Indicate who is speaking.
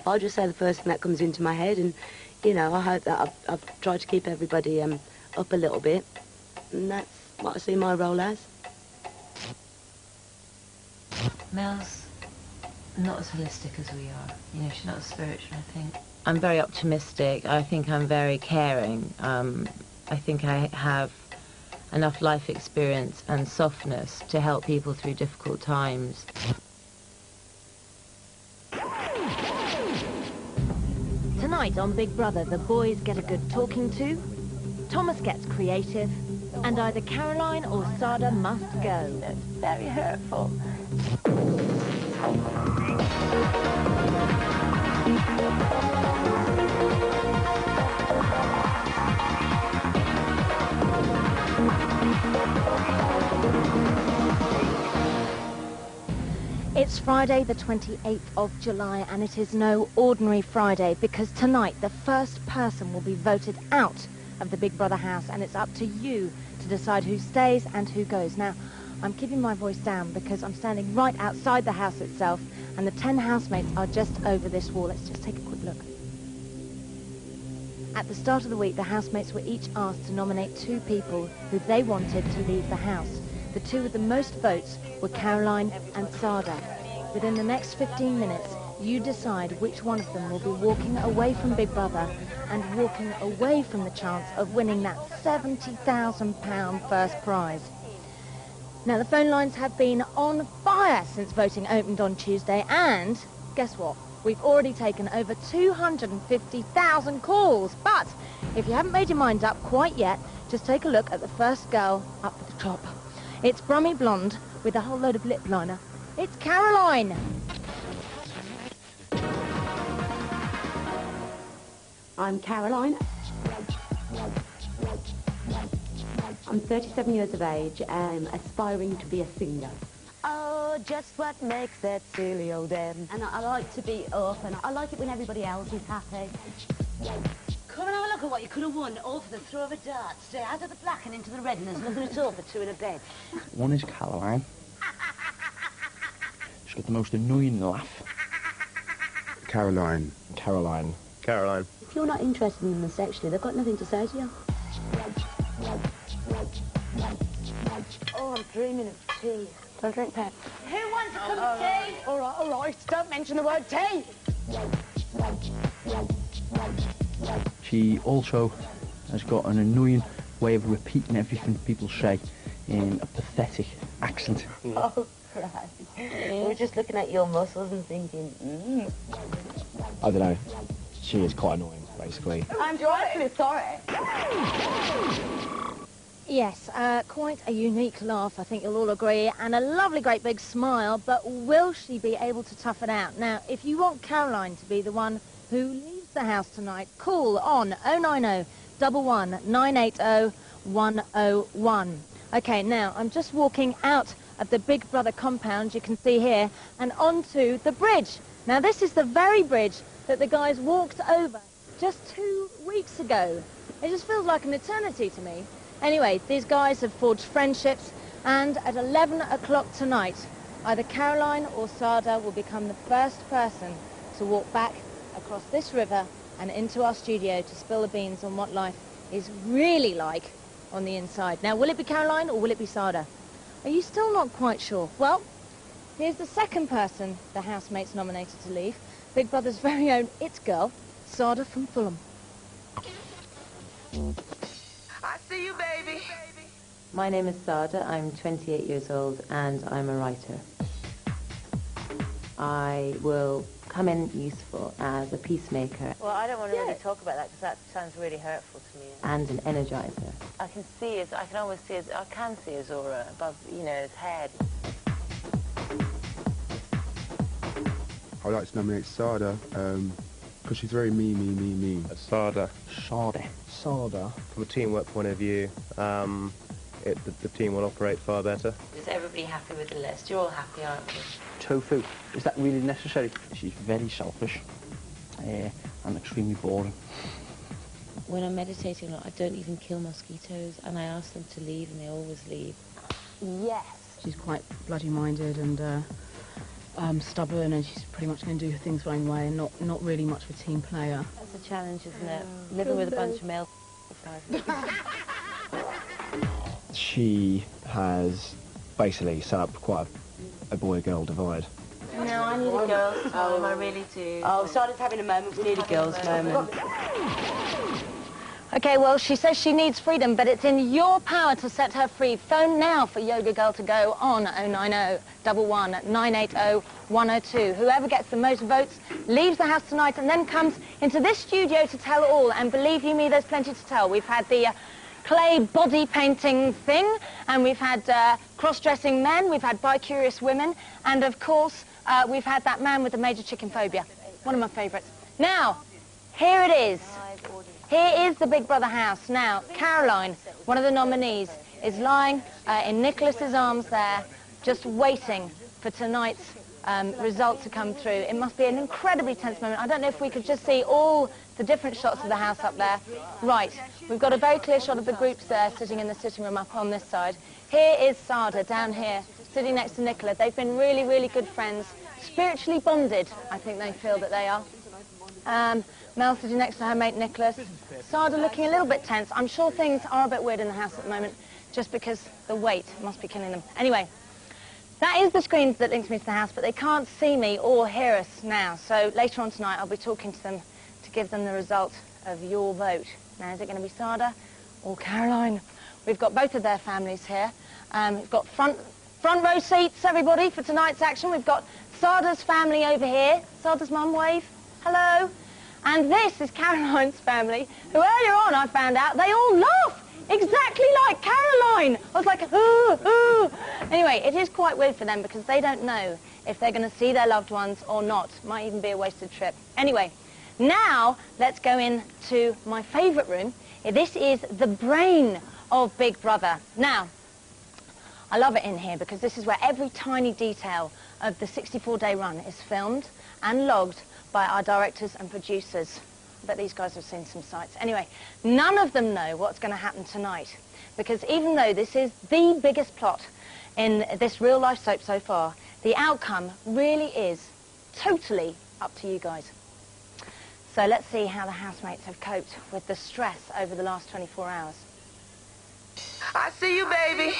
Speaker 1: I'll just say the first thing that comes into my head, and, you know, I hope that I've tried to keep everybody up a little bit, and that's what I see my role as.
Speaker 2: Mel's not as holistic as we are. You know, she's not as spiritual, I think. I'm very optimistic. I think I'm very caring. I think I have enough life experience and softness to help people through difficult times.
Speaker 3: Tonight on Big Brother, the boys get a good talking to, Thomas gets creative, and either Caroline or Sada must go.
Speaker 2: It's very hurtful.
Speaker 3: It's Friday the 28th of July, and it is no ordinary Friday, because tonight the first person will be voted out of the Big Brother house, and it's up to you to decide who stays and who goes. Now, I'm keeping my voice down because I'm standing right outside the house itself, and the 10 housemates are just over this wall. Let's just take a quick look. At the start of the week, the housemates were each asked to nominate 2 people who they wanted to leave the house. The 2 with the most votes were Caroline and Sada. Within the next 15 minutes, you decide which one of them will be walking away from Big Brother and walking away from the chance of winning that £70,000 first prize. Now, the phone lines have been on fire since voting opened on Tuesday, and guess what? We've already taken over 250,000 calls. But if you haven't made your mind up quite yet, just take a look at the first girl up at the top. It's brummy blonde with a whole load of lip liner. It's Caroline.
Speaker 1: I'm Caroline. I'm 37 years of age and aspiring to be a singer.
Speaker 4: Oh, just what makes that silly old them.
Speaker 1: And I like to be up, and I like it when everybody else is happy.
Speaker 5: Come and have a look at what you could have won, all for the throw of a dart. Stay out of the black and into the red, and there's nothing at all for 2 in a bed.
Speaker 6: One is Caroline. She's got the most annoying laugh.
Speaker 7: Caroline.
Speaker 6: Caroline.
Speaker 7: Caroline.
Speaker 1: If you're not interested in them sexually, they've got nothing to say to you.
Speaker 4: Oh, I'm dreaming of tea. Don't drink that.
Speaker 5: Who wants a cup of tea?
Speaker 4: All right. Don't mention the word tea.
Speaker 6: She also has got an annoying way of repeating everything people say in a pathetic accent.
Speaker 1: Oh, right. We're just looking at your muscles and thinking,
Speaker 6: I don't know. She is quite annoying, basically.
Speaker 4: I'm dreadfully sorry.
Speaker 3: Yes, quite a unique laugh, I think you'll all agree, and a lovely great big smile, but will she be able to tough it out? Now, if you want Caroline to be the one who leaves the house tonight, call on 090 11 980 101. Okay, now, I'm just walking out of the Big Brother compound, you can see here, and onto the bridge. Now, this is the very bridge that the guys walked over just 2 weeks ago. It just feels like an eternity to me. Anyway, these guys have forged friendships, and at 11 o'clock tonight, either Caroline or Sada will become the first person to walk back across this river and into our studio to spill the beans on what life is really like on the inside. Now, will it be Caroline or will it be Sada? Are you still not quite sure? Well, here's the second person the housemates nominated to leave. Big Brother's very own It Girl, Sada from Fulham.
Speaker 4: I see you, baby.
Speaker 2: My name is Sada. I'm 28 years old and I'm a writer. I will come in useful as a peacemaker.
Speaker 5: Well, I don't want to really talk about that because that sounds really hurtful to me.
Speaker 2: And an energizer.
Speaker 5: I can almost see his aura above, you know, his head.
Speaker 7: I'd like to nominate Sada, because she's very me.
Speaker 8: Sada.
Speaker 6: Sada.
Speaker 8: From a teamwork point of view, the team will operate far better.
Speaker 2: Is everybody happy with the list? You're all happy, aren't you?
Speaker 6: Tofu. Is that really necessary? She's very selfish and extremely boring.
Speaker 2: When I'm meditating, I don't even kill mosquitoes, and I ask them to leave, and they always leave.
Speaker 4: Yes.
Speaker 9: She's quite bloody minded, and stubborn, and she's pretty much going to do things her own way and not really much of a team player.
Speaker 2: That's a challenge, isn't it? Living with a bunch of male
Speaker 10: She has basically set up quite a boy-girl divide.
Speaker 2: No, I need a girl's time, I really do.
Speaker 1: Oh, Sarah's having a moment. We need a girl's moment.
Speaker 3: Okay, well, she says she needs freedom, but it's in your power to set her free. Phone now for Yoga Girl to go on 090 11 980 102. Whoever gets the most votes leaves the house tonight and then comes into this studio to tell all. And believe you me, there's plenty to tell. We've had the clay body painting thing, and we've had cross-dressing men, we've had bi-curious women, and of course, we've had that man with the major chicken phobia. One of my favourites. Now, here it is. Here is the Big Brother house. Now, Caroline, one of the nominees, is lying in Nicholas's arms there, just waiting for tonight's result to come through. It must be an incredibly tense moment. I don't know if we could just see all the different shots of the house up there. Right, we've got a very clear shot of the groups there sitting in the sitting room up on this side. Here is Sada down here, sitting next to Nicola. They've been really, really good friends, spiritually bonded, I think they feel that they are. Mel sitting next to her mate Nicholas. Sada looking a little bit tense. I'm sure things are a bit weird in the house at the moment, just because the weight must be killing them. Anyway, that is the screen that links me to the house, but they can't see me or hear us now. So later on tonight, I'll be talking to them to give them the result of your vote. Now, is it going to be Sada or Caroline? We've got both of their families here. We've got front row seats, everybody, for tonight's action. We've got Sada's family over here. Sada's mum, wave. Hello. And this is Caroline's family, who earlier on I found out they all laugh exactly like Caroline. I was like, ooh, ooh. Anyway, it is quite weird for them because they don't know if they're going to see their loved ones or not. Might even be a wasted trip. Anyway, now let's go into my favourite room. This is the brain of Big Brother. Now, I love it in here because this is where every tiny detail of the 64-day run is filmed and logged by our directors and producers. I bet these guys have seen some sights. Anyway, none of them know what's going to happen tonight, because even though this is the biggest plot in this real-life soap so far, the outcome really is totally up to you guys. So let's see how the housemates have coped with the stress over the last 24 hours.
Speaker 11: I see you, baby.